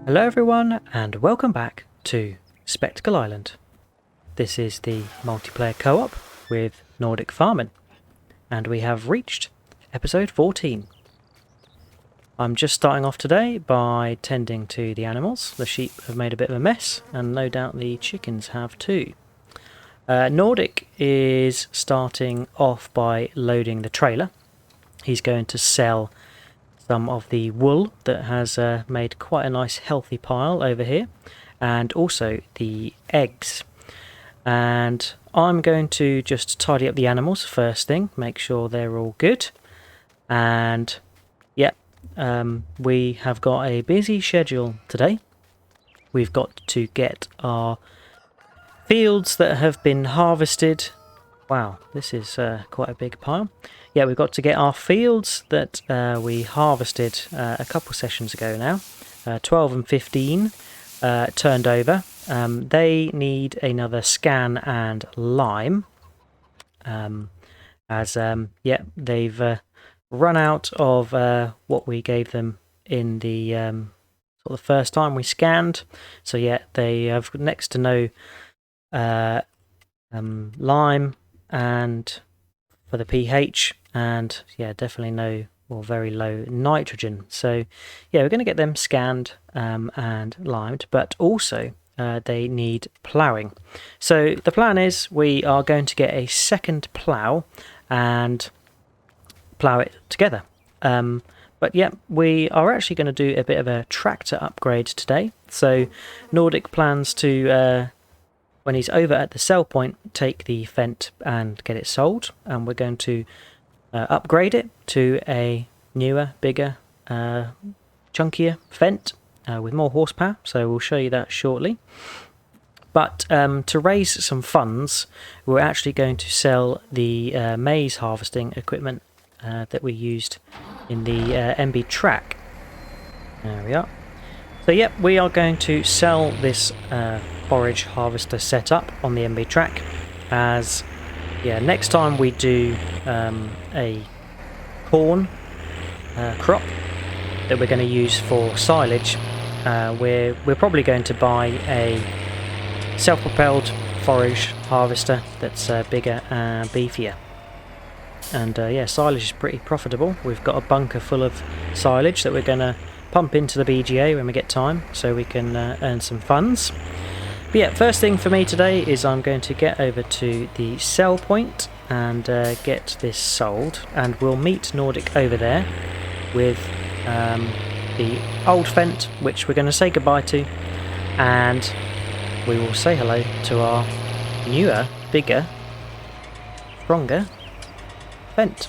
Hello everyone and welcome back to Spectacle Island. This is the multiplayer co-op with NordicFarming and we have reached episode 14. I'm just starting off today by tending to the animals. The sheep have made a bit of a mess and no doubt the chickens have too. Nordic is starting off by loading the trailer. He's going to sell some of the wool that has made quite a nice healthy pile over here, and also the eggs. And I'm going to just tidy up the animals first thing, make sure they're all good. And yeah, we have got a busy schedule today. We've got to get our fields that have been harvested. Wow, this is quite a big pile. Yeah, we've got to get our fields that we harvested a couple sessions ago now, 12 and 15, turned over. They need another scan and lime, yeah, they've run out of what we gave them in the sort of the first time we scanned. So yeah, they have next to no lime and for the pH, and yeah, definitely no or very low nitrogen. So yeah, we're going to get them scanned and limed, but also they need ploughing. So the plan is we are going to get a second plough and plough it together. But yeah, we are actually going to do a bit of a tractor upgrade today. So Nordic plans to when he's over at the sell point, take the Fendt and get it sold, and we're going to upgrade it to a newer, bigger, chunkier Fendt with more horsepower, so we'll show you that shortly. But to raise some funds, we're actually going to sell the maize harvesting equipment that we used in the MB track. There we are. So yep, we are going to sell this forage harvester setup on the MB track, as yeah, next time we do a corn crop that we're going to use for silage, we're probably going to buy a self-propelled forage harvester that's bigger and beefier. And yeah, silage is pretty profitable. We've got a bunker full of silage that we're going to pump into the BGA when we get time, so we can earn some funds. But yeah, first thing for me today is I'm going to get over to the sell point and get this sold, and we'll meet Nordic over there with the old Fendt, which we're going to say goodbye to, and we will say hello to our newer, bigger, stronger Fendt.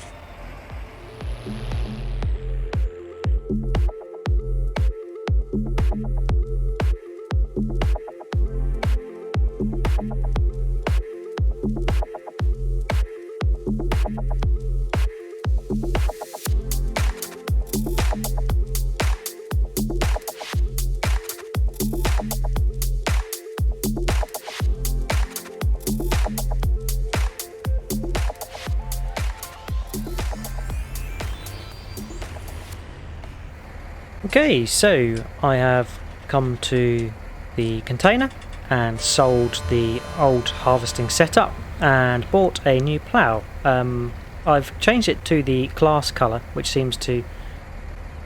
Okay, so I have come to the container and sold the old harvesting setup and bought a new plough. I've changed it to the class colour, which seems to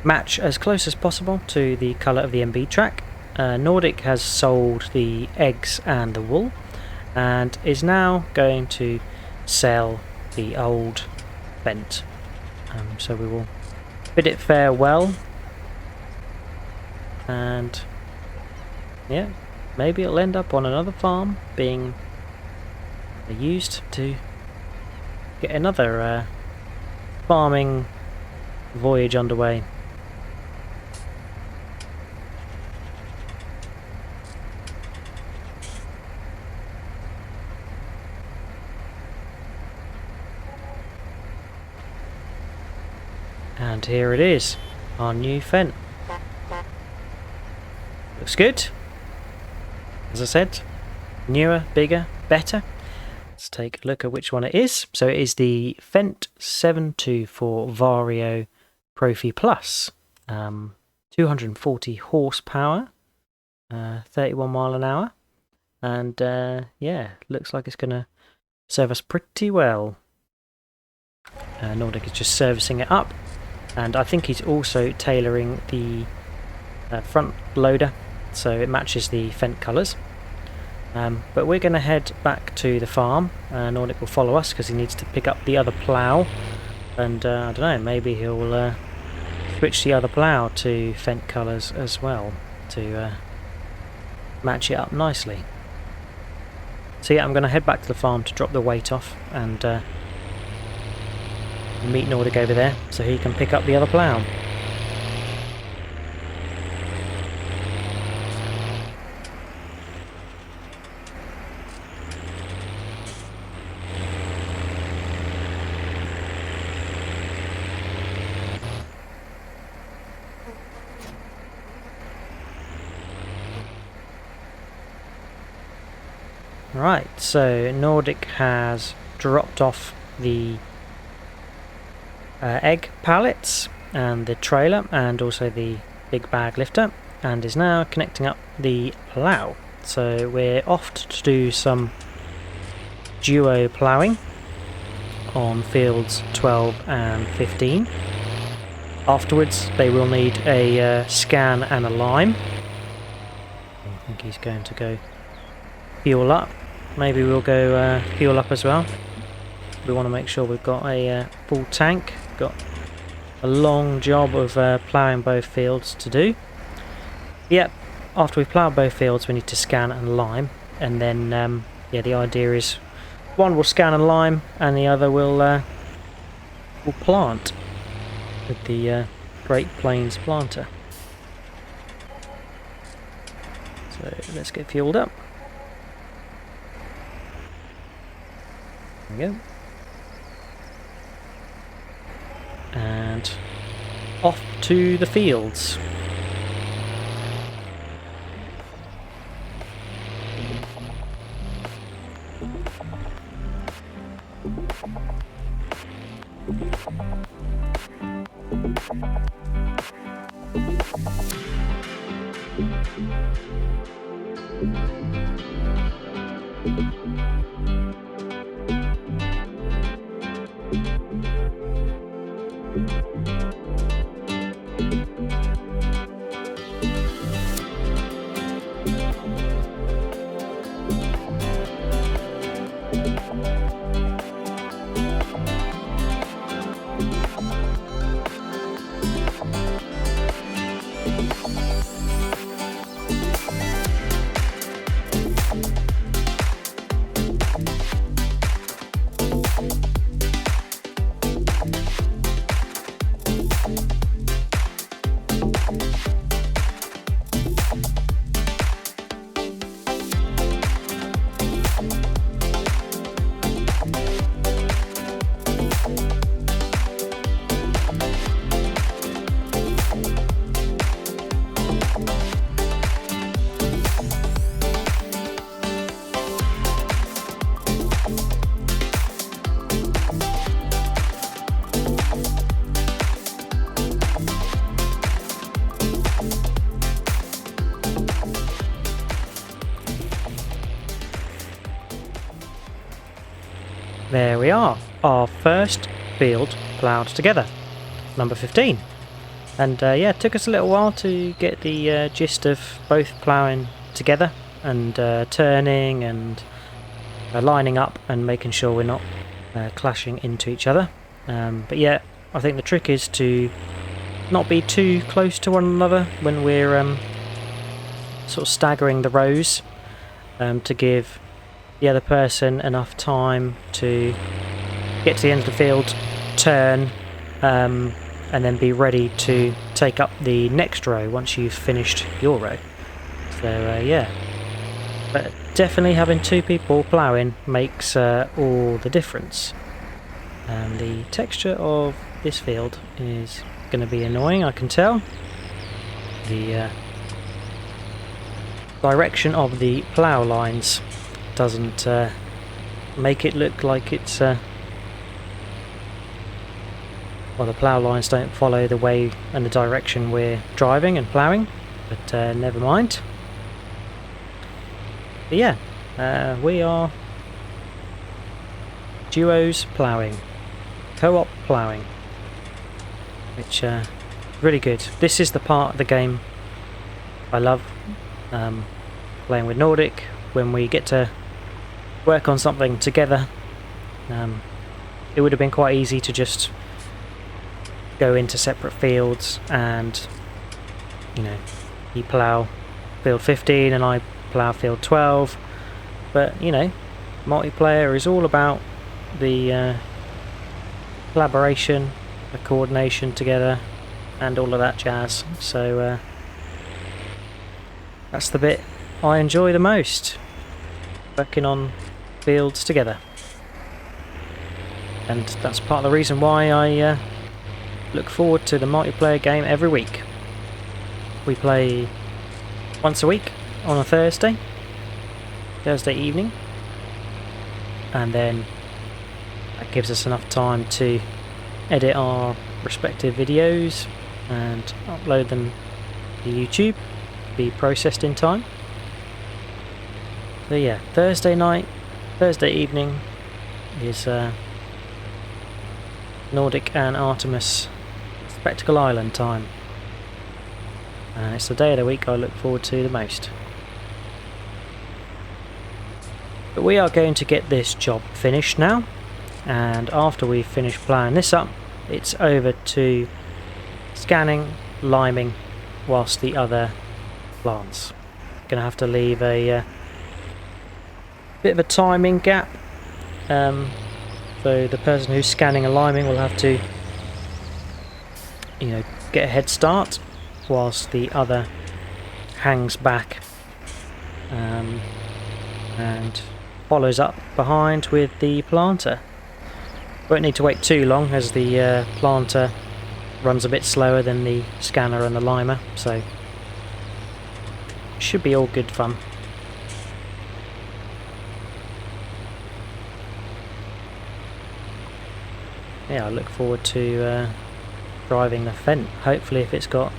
match as close as possible to the colour of the MB track. Nordic has sold the eggs and the wool and is now going to sell the old Fendt. So we will bid it farewell. And yeah, maybe it'll end up on another farm being used to get another farming voyage underway. And here it is, our new Fendt. Looks good. As I said, newer, bigger, better. Let's take a look at which one it is. So it is the Fendt 724 Vario Profi Plus. 240 horsepower, 31 mile an hour, and yeah, looks like it's going to serve us pretty well. Nordic is just servicing it up, and I think he's also tailoring the front loader so it matches the Fendt colours. But we're going to head back to the farm. Nordic will follow us because he needs to pick up the other plough, and I don't know, maybe he'll switch the other plough to Fendt colours as well to match it up nicely. So yeah, I'm going to head back to the farm to drop the weight off and meet Nordic over there so he can pick up the other plough. Right, so Nordic has dropped off the egg pallets and the trailer and also the big bag lifter, and is now connecting up the plough. So we're off to do some duo ploughing on fields 12 and 15. Afterwards they will need a scan and a lime. I think he's going to go fuel up. Maybe we'll go fuel up as well. We want to make sure we've got a full tank. Got a long job of ploughing both fields to do. Yep, after we've ploughed both fields we need to scan and lime, and then yeah, the idea is one will scan and lime and the other will plant with the Great Plains planter. So let's get fueled up. There we go. And off to the fields. There we are, our first field ploughed together, number 15. And yeah, it took us a little while to get the gist of both ploughing together and turning and lining up and making sure we're not clashing into each other. But yeah, I think the trick is to not be too close to one another when we're sort of staggering the rows, to give the other person enough time to get to the end of the field, turn, and then be ready to take up the next row once you've finished your row. So yeah, but definitely having two people ploughing makes all the difference. And the texture of this field is going to be annoying, I can tell. The direction of the plough lines doesn't make it look like it's well, the plough lines don't follow the way and the direction we're driving and ploughing, but never mind. But yeah, we are duos ploughing, co-op ploughing, which really good. This is the part of the game I love, playing with Nordic, when we get to work on something together. It would have been quite easy to just go into separate fields and, you know, you plough field 15 and I plough field 12, but you know, multiplayer is all about the collaboration, the coordination together and all of that jazz. So that's the bit I enjoy the most, working on fields together, and that's part of the reason why I look forward to the multiplayer game every week. We play once a week on a Thursday evening, and then that gives us enough time to edit our respective videos and upload them to YouTube, be processed in time. So yeah, Thursday evening is Nordic and Artemis Spectacle Island time, and it's the day of the week I look forward to the most. But we are going to get this job finished now, and after we finish ploughing this up, it's over to scanning, liming, whilst the other plants. Gonna have to leave a bit of a timing gap, so the person who's scanning and liming will have to, you know, get a head start whilst the other hangs back and follows up behind with the planter. Won't need to wait too long, as the planter runs a bit slower than the scanner and the limer, so should be all good fun. Yeah, I look forward to driving the Fendt. Hopefully, if it's got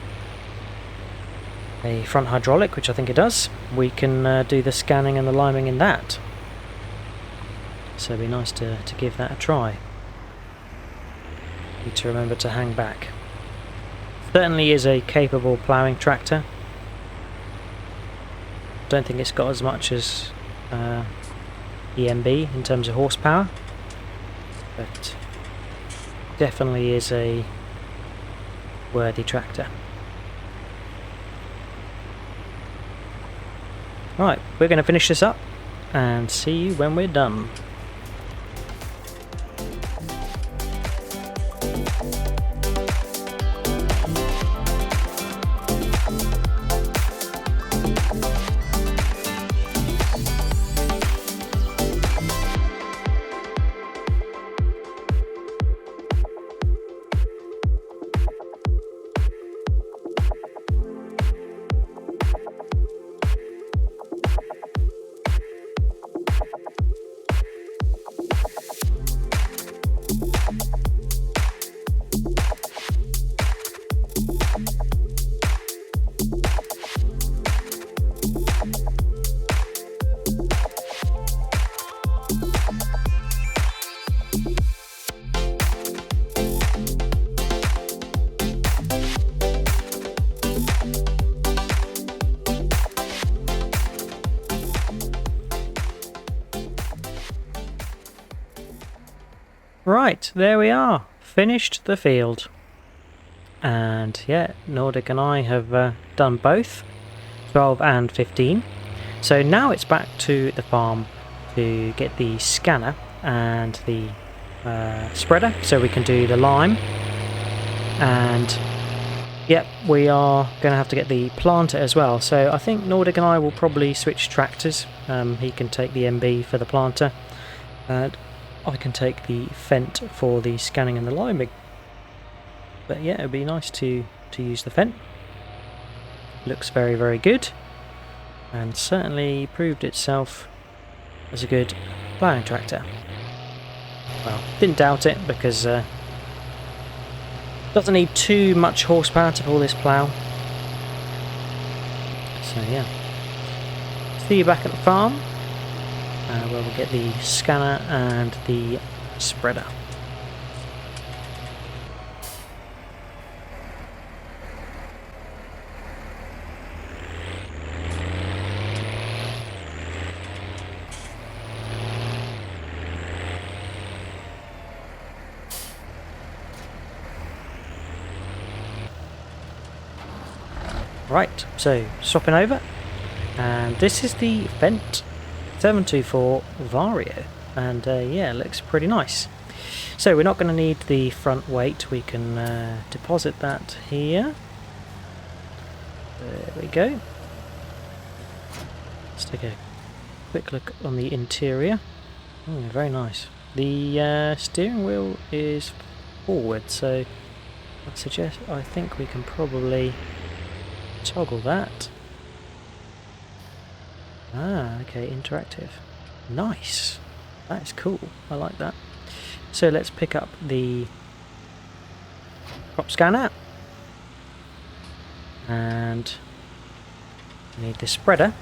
a front hydraulic, which I think it does, we can do the scanning and the liming in that. So it'd be nice to give that a try. Need to remember to hang back. Certainly is a capable ploughing tractor. Don't think it's got as much as EMB in terms of horsepower, but definitely is a worthy tractor. Right, we're going to finish this up and see you when we're done. Right, there we are, finished the field. And yeah, Nordic and I have done both, 12 and 15. So now it's back to the farm to get the scanner and the spreader, so we can do the lime. And yep, we are going to have to get the planter as well. So I think Nordic and I will probably switch tractors. He can take the MB for the planter, and I can take the Fendt for the scanning and the liming. But yeah, it would be nice to use the Fendt. Looks very, very good, and certainly proved itself as a good ploughing tractor. Well, didn't doubt it, because doesn't need too much horsepower to pull this plough. So yeah, see you back at the farm, where we'll get the scanner and the spreader. Right, so swapping over, and this is the Fendt 724 Vario, and yeah, it looks pretty nice. So we're not going to need the front weight, we can deposit that here. There we go. Let's take a quick look on the interior. Very nice. The steering wheel is forward, so I think we can probably toggle that. Okay, interactive. Nice. That is cool. I like that. So let's pick up the crop scanner. And we need the spreader.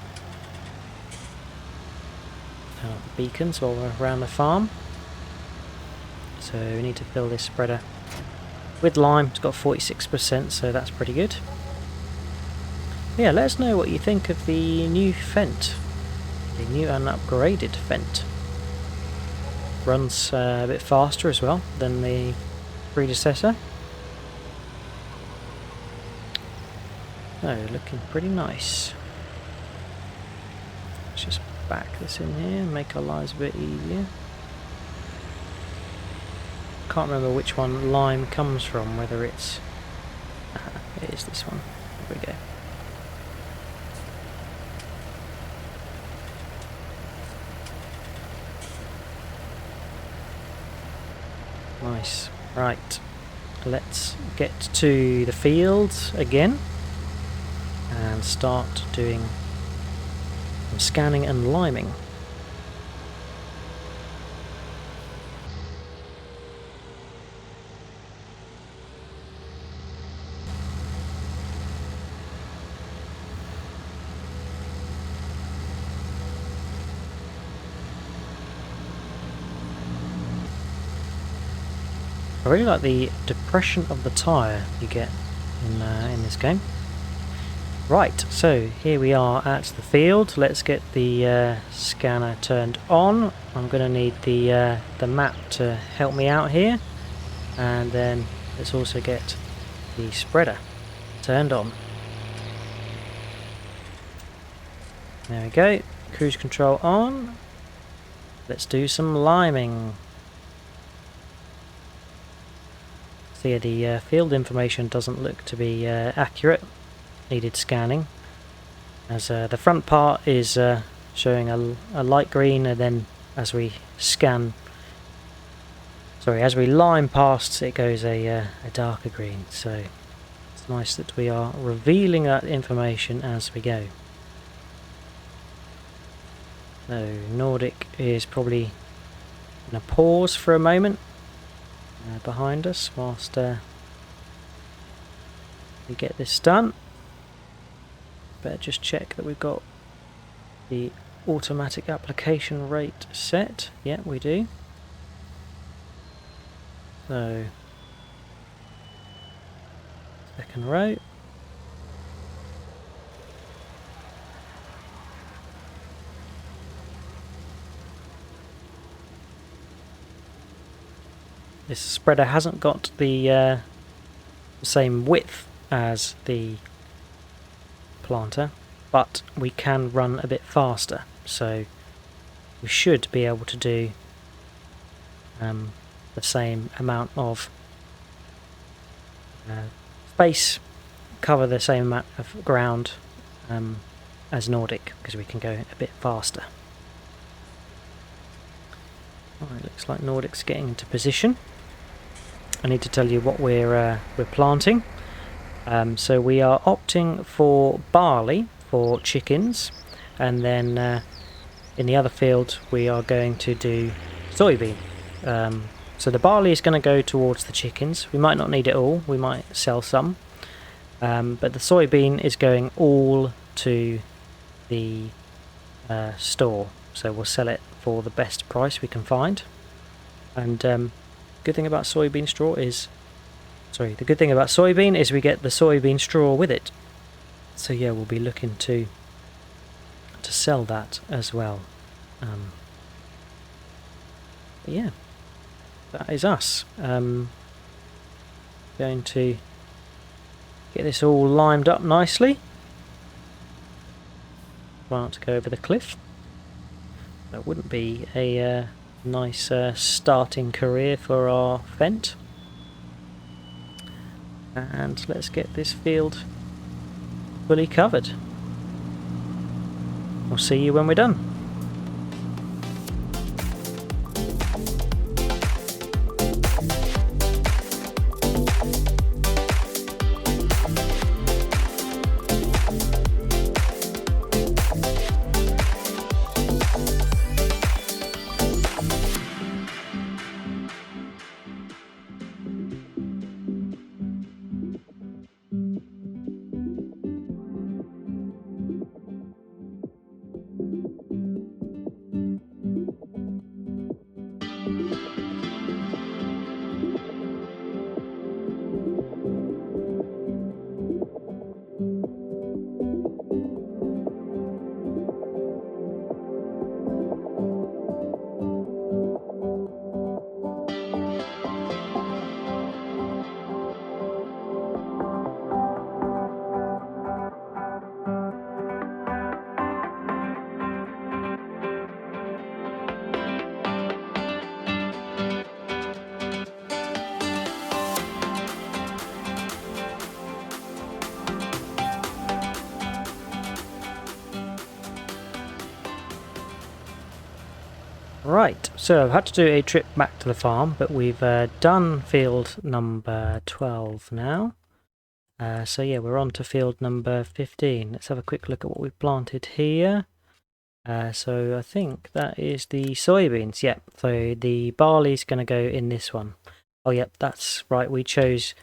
Turn on the beacons while we're around the farm. So we need to fill this spreader with lime. It's got 46%, so that's pretty good. Yeah, let us know what you think of the new Fendt, the new and upgraded Fendt. Runs a bit faster as well than the predecessor. Oh, looking pretty nice. Let's just back this in here and make our lives a bit easier. Can't remember which one lime comes from, whether it's... it is this one. There we go. Nice. Right, let's get to the fields again and start doing some scanning and liming. I really like the depression of the tyre you get in this game. Right, so here we are at the field. Let's get the scanner turned on. I'm going to need the map to help me out here, and then let's also get the spreader turned on. There we go. Cruise control on. Let's do some liming. So yeah, the field information doesn't look to be accurate. Needed scanning, as the front part is showing a light green, and then as we lime past, it goes a darker green. So it's nice that we are revealing that information as we go. So Nordic is probably going to pause for a moment behind us whilst we get this done. Better just check that we've got the automatic application rate set. Yeah, we do. So second row. This spreader hasn't got the same width as the planter, but we can run a bit faster, so we should be able to do the same amount of space, cover the same amount of ground as Nordic, because we can go a bit faster. Alright, looks like Nordic's getting into position. I need to tell you what we're planting. So we are opting for barley for chickens, and then in the other field we are going to do soybean. So the barley is going to go towards the chickens. We might not need it all, we might sell some, but the soybean is going all to the store, so we'll sell it for the best price we can find. And good thing about soybean straw is, sorry, the good thing about soybean is we get the soybean straw with it. So yeah, we'll be looking to sell that as well. But yeah, that is us. Going to get this all limed up nicely. Plant to go over the cliff. That wouldn't be a nice starting career for our Fendt. And let's get this field fully covered. We'll see you when we're done. Right, so I've had to do a trip back to the farm, but we've done field number 12 now. So yeah, we're on to field number 15. Let's have a quick look at what we've planted here. So I think that is the soybeans. Yep, so the barley's going to go in this one. Oh yep, that's right, we chose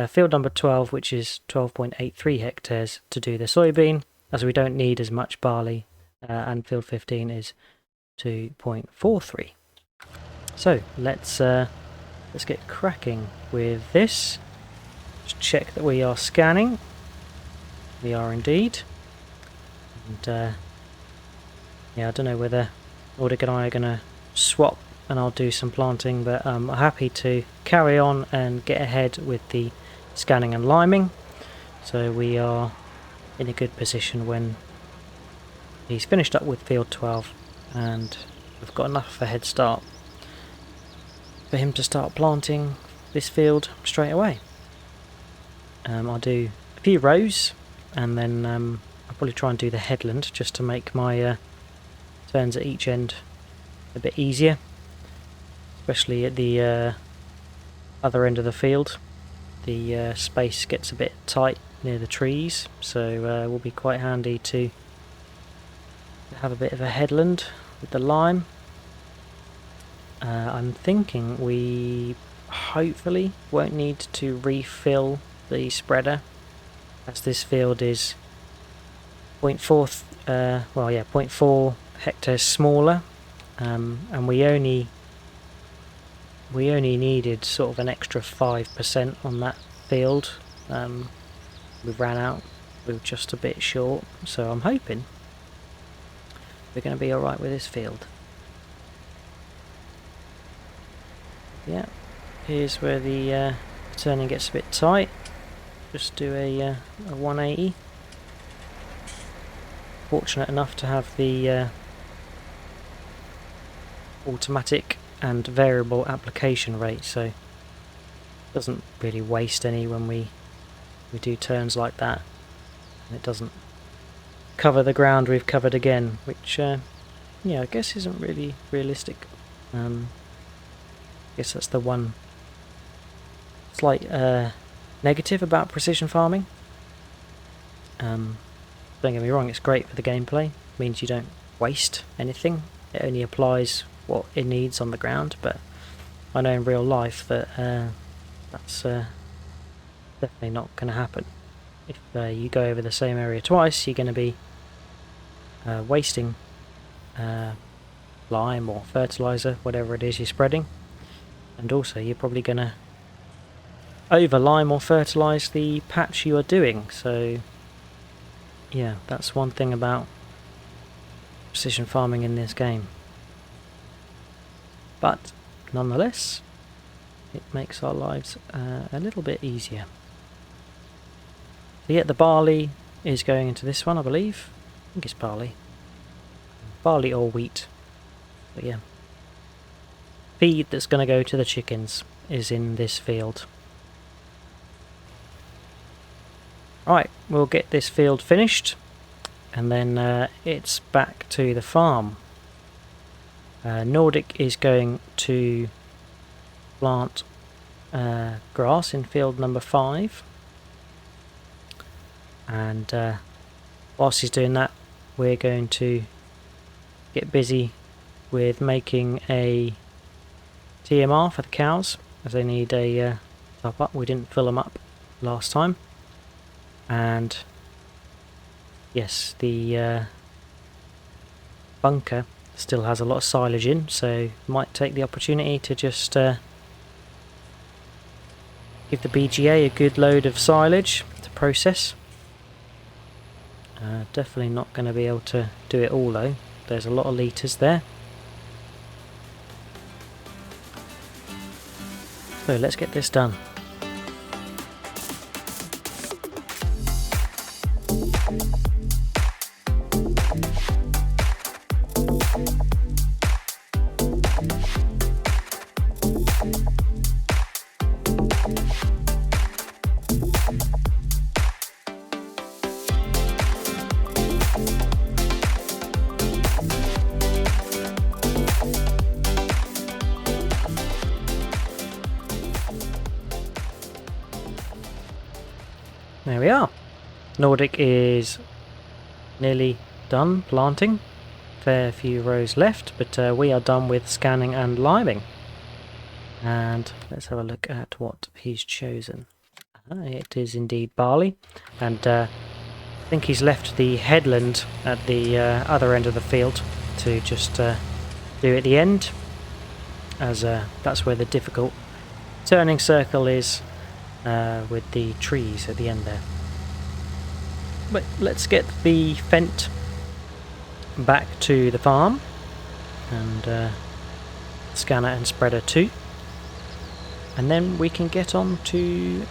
field number 12, which is 12.83 hectares to do the soybean, as we don't need as much barley, and field 15 is 2.43. So let's get cracking with this. Just check that we are scanning. We are indeed. And yeah, I don't know whether Nordic and I are going to swap and I'll do some planting, but I'm happy to carry on and get ahead with the scanning and liming, so we are in a good position when he's finished up with field 12 and we've got enough of a head start for him to start planting this field straight away. I'll do a few rows and then I'll probably try and do the headland just to make my turns at each end a bit easier, especially at the other end of the field. The space gets a bit tight near the trees, so it will be quite handy to have a bit of a headland with the lime. I'm thinking we hopefully won't need to refill the spreader, as this field is 0.4 hectares smaller, and we only needed sort of an extra 5% on that field. We ran out, we were just a bit short, so I'm hoping we're going to be alright with this field. Yeah, here's where the turning gets a bit tight. Just do a 180. Fortunate enough to have the automatic and variable application rate, so it doesn't really waste any when we do turns like that, and it doesn't cover the ground we've covered again, which yeah, I guess isn't really realistic. I guess that's the one slight negative about precision farming. Don't get me wrong, it's great for the gameplay, it means you don't waste anything, it only applies what it needs on the ground, but I know in real life that that's definitely not going to happen. If you go over the same area twice, you're going to be wasting lime or fertilizer, whatever it is you're spreading. And also you're probably going to over lime or fertilize the patch you are doing, so yeah, that's one thing about precision farming in this game. But nonetheless, it makes our lives a little bit easier. So yeah, the barley is going into this one, I believe. I think it's barley. Barley or wheat. But yeah. Feed that's going to go to the chickens is in this field. Right, we'll get this field finished and then it's back to the farm. Nordic is going to plant grass in field number 5, and whilst he's doing that we're going to get busy with making a TMR for the cows, as they need a top up. We didn't fill them up last time. And yes, the bunker still has a lot of silage in, so might take the opportunity to just give the BGA a good load of silage to process. Definitely not going to be able to do it all though, there's a lot of litres there. So let's get this done. There we are. Nordic is nearly done planting. Fair few rows left, but we are done with scanning and liming. And let's have a look at what he's chosen. It is indeed barley, and I think he's left the headland at the other end of the field to just do at the end, as that's where the difficult turning circle is. With the trees at the end there. But let's get the Fent back to the farm, and scanner and spreader too, and then we can get on to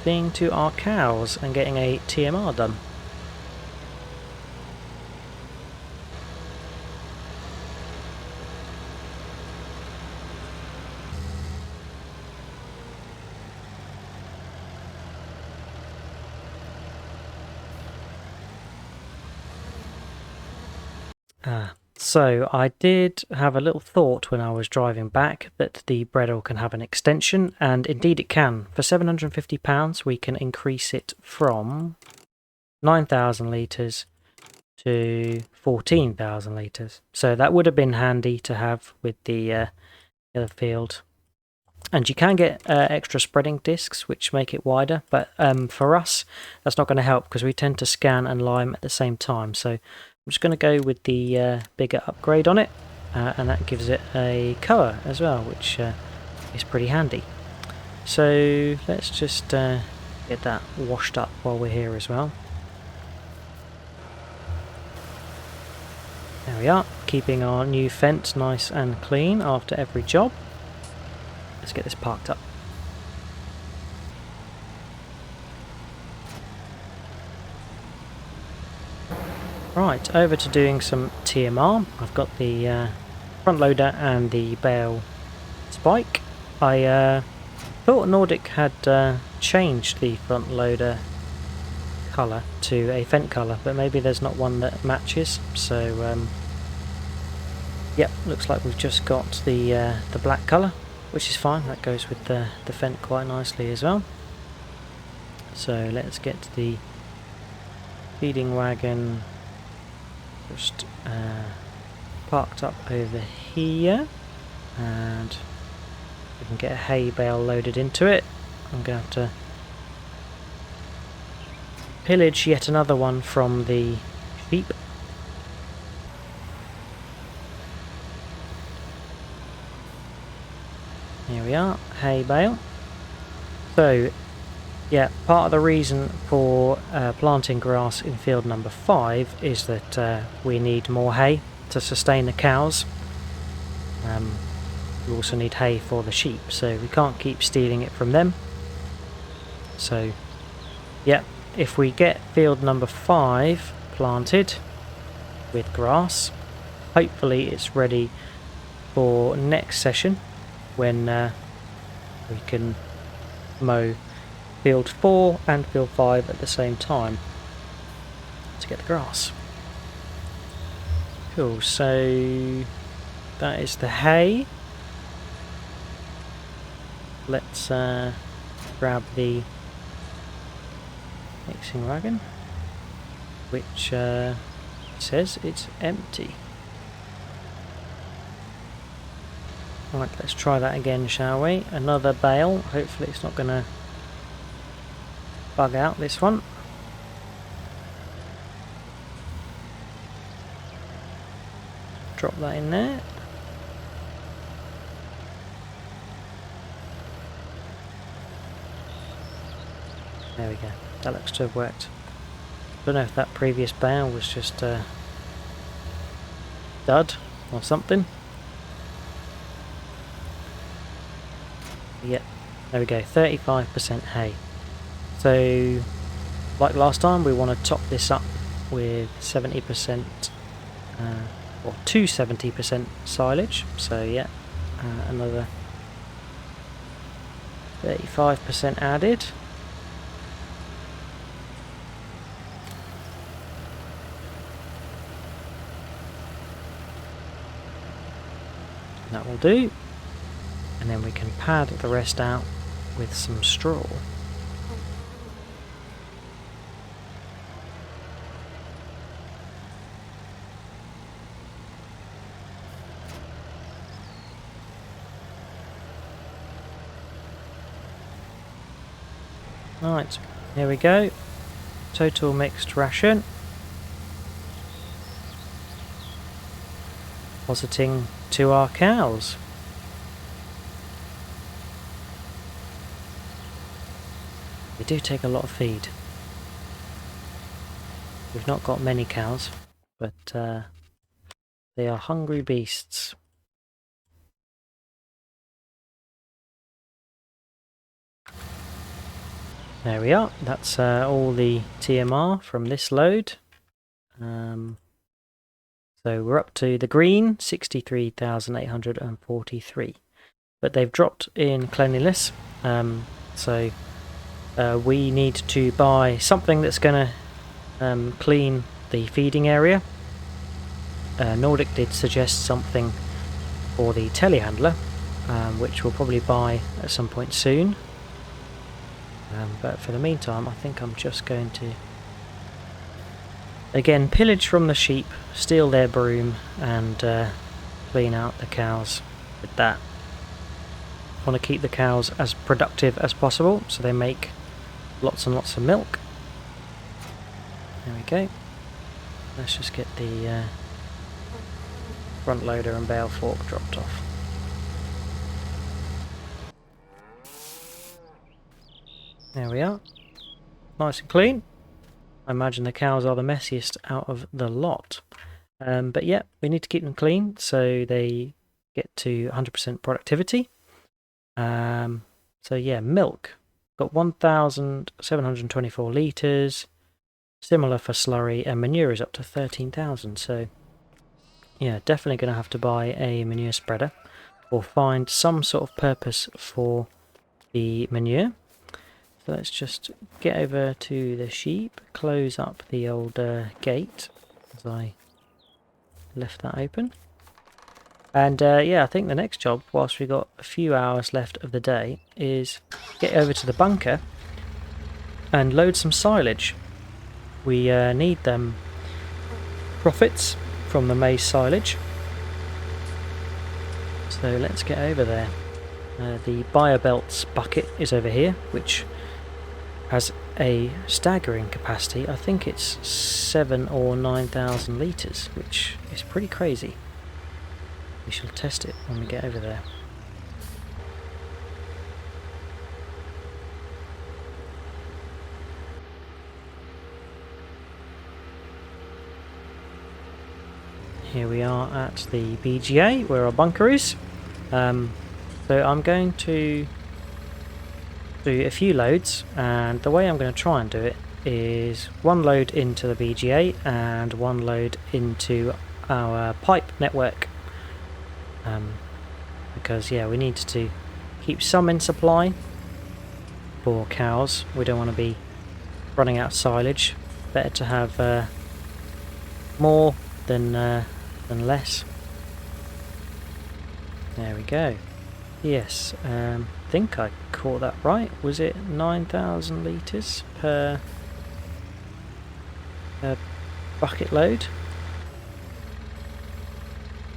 seeing to our cows and getting a TMR done. So I did have a little thought when I was driving back that the breadle can have an extension, and indeed it can. For £750 we can increase it from 9,000 litres to 14,000 litres. So that would have been handy to have with the other field. And you can get extra spreading discs which make it wider, but for us that's not going to help because we tend to scan and lime at the same time. So I'm just going to go with the bigger upgrade on it, and that gives it a cover as well, which is pretty handy. So let's just get that washed up while we're here as well. There we are, keeping our new fence nice and clean after every job. Let's get this parked up. Right, over to doing some TMR. I've got the front loader and the bale spike. I thought Nordic had changed the front loader colour to a Fent colour, but maybe there's not one that matches. So yep, looks like we've just got the black colour, which is fine. That goes with the Fent quite nicely as well. So let's get the feeding wagon just parked up over here, and we can get a hay bale loaded into it. I'm going to have to pillage yet another one from the sheep. There we are, hay bale. So yeah, part of the reason for planting grass in field number 5 is that we need more hay to sustain the cows. We also need hay for the sheep, so we can't keep stealing it from them. So yeah, if we get field number 5 planted with grass, hopefully it's ready for next session when we can mow field 4 and field 5 at the same time to get the grass. Cool, so that is the hay. Let's grab the mixing wagon, which says it's empty. Right, let's try that again, shall we? Another bale. Hopefully it's not going to bug out this one. Drop that in there. There we go. That looks to have worked. Don't know if that previous bale was just dud or something. Yep, there we go, 35% hay. So, like last time, we want to top this up with 70% or to 70% silage. So yeah, another 35% added. That will do. And then we can pad the rest out with some straw. Right, here we go. Total mixed ration. Positing to our cows. We do take a lot of feed. We've not got many cows, but they are hungry beasts. There we are. That's all the TMR from this load. So we're up to the green, 63,843. But they've dropped in cleanliness. So we need to buy something that's going to clean the feeding area. Nordic did suggest something for the telehandler, which we'll probably buy at some point soon. But for the meantime, I think I'm just going to again pillage from the sheep, steal their broom, and clean out the cows with that. I want to keep the cows as productive as possible so they make lots and lots of milk. There we go. Let's just get the front loader and bale fork dropped off. There we are. Nice and clean. I imagine the cows are the messiest out of the lot. But yeah, we need to keep them clean so they get to 100% productivity. So yeah, milk. Got 1,724 litres. Similar for slurry, and manure is up to 13,000. So yeah, definitely going to have to buy a manure spreader or find some sort of purpose for the manure. So let's just get over to the sheep, close up the old gate as I left that open. And yeah, I think the next job, whilst we've got a few hours left of the day, is get over to the bunker and load some silage. We need them profits from the maize silage. So let's get over there. The BioBelts bucket is over here, which has a staggering capacity. I think it's 7,000 or 9,000 litres, which is pretty crazy. We shall test it when we get over there. here we are at the BGA where our bunker is. So I'm going to do a few loads, and the way I'm going to try and do it is one load into the BGA and one load into our pipe network, because yeah, we need to keep some in supply for cows. We don't want to be running out of silage. Better to have more than less. There we go. Yes, I think I caught that right. Was it 9,000 litres per bucket load?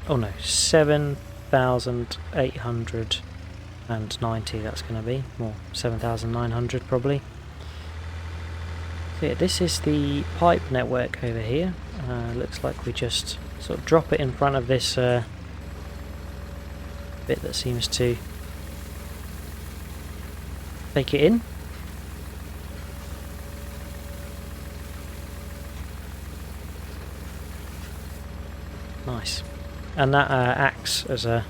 Oh no, 7,890 that's going to be. More, 7,900 probably. So yeah, this is the pipe network over here. Looks like we just sort of drop it in front of this bit that seems to take it in. Nice. And that acts as a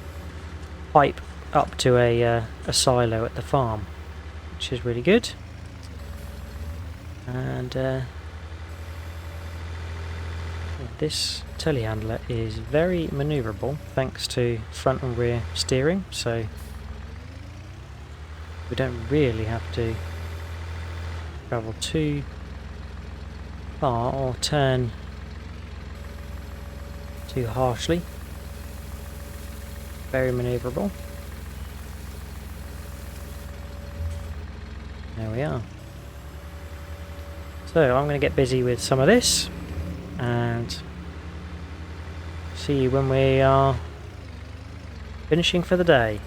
pipe up to a silo at the farm, which is really good. And this telehandler is very manoeuvrable thanks to front and rear steering, so we don't really have to travel too far or turn too harshly. Very manoeuvrable. There we are. So I'm going to get busy with some of this and see you when we are finishing for the day.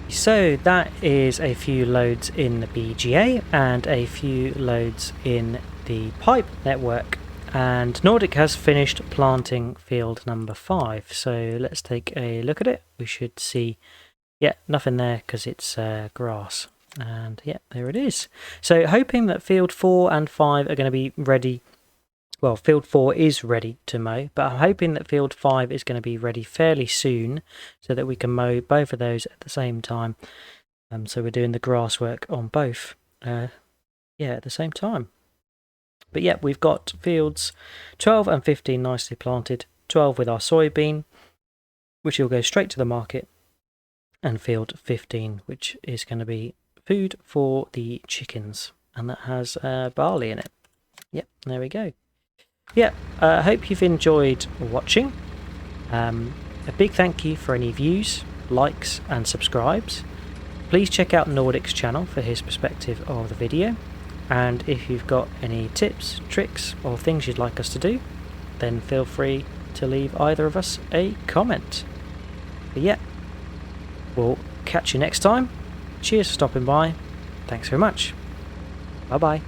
So that is a few loads in the BGA and a few loads in the pipe network, and Nordic has finished planting field number 5. So let's take a look at it. We should see, yeah, nothing there because it's grass, and yeah, there it is. So hoping that field 4 and 5 are going to be ready. Well, field 4 is ready to mow, but I'm hoping that field 5 is going to be ready fairly soon so that we can mow both of those at the same time. So we're doing the grass work on both, at the same time. But yeah, we've got fields 12 and 15 nicely planted, 12 with our soybean, which will go straight to the market, and field 15, which is going to be food for the chickens, and that has barley in it. Yep, there we go. Yeah, I hope you've enjoyed watching. A big thank you for any views, likes and subscribes. Please check out Nordic's channel for his perspective of the video, and if you've got any tips, tricks or things you'd like us to do, then feel free to leave either of us a comment. But yeah, we'll catch you next time. Cheers for stopping by. Thanks very much. Bye bye.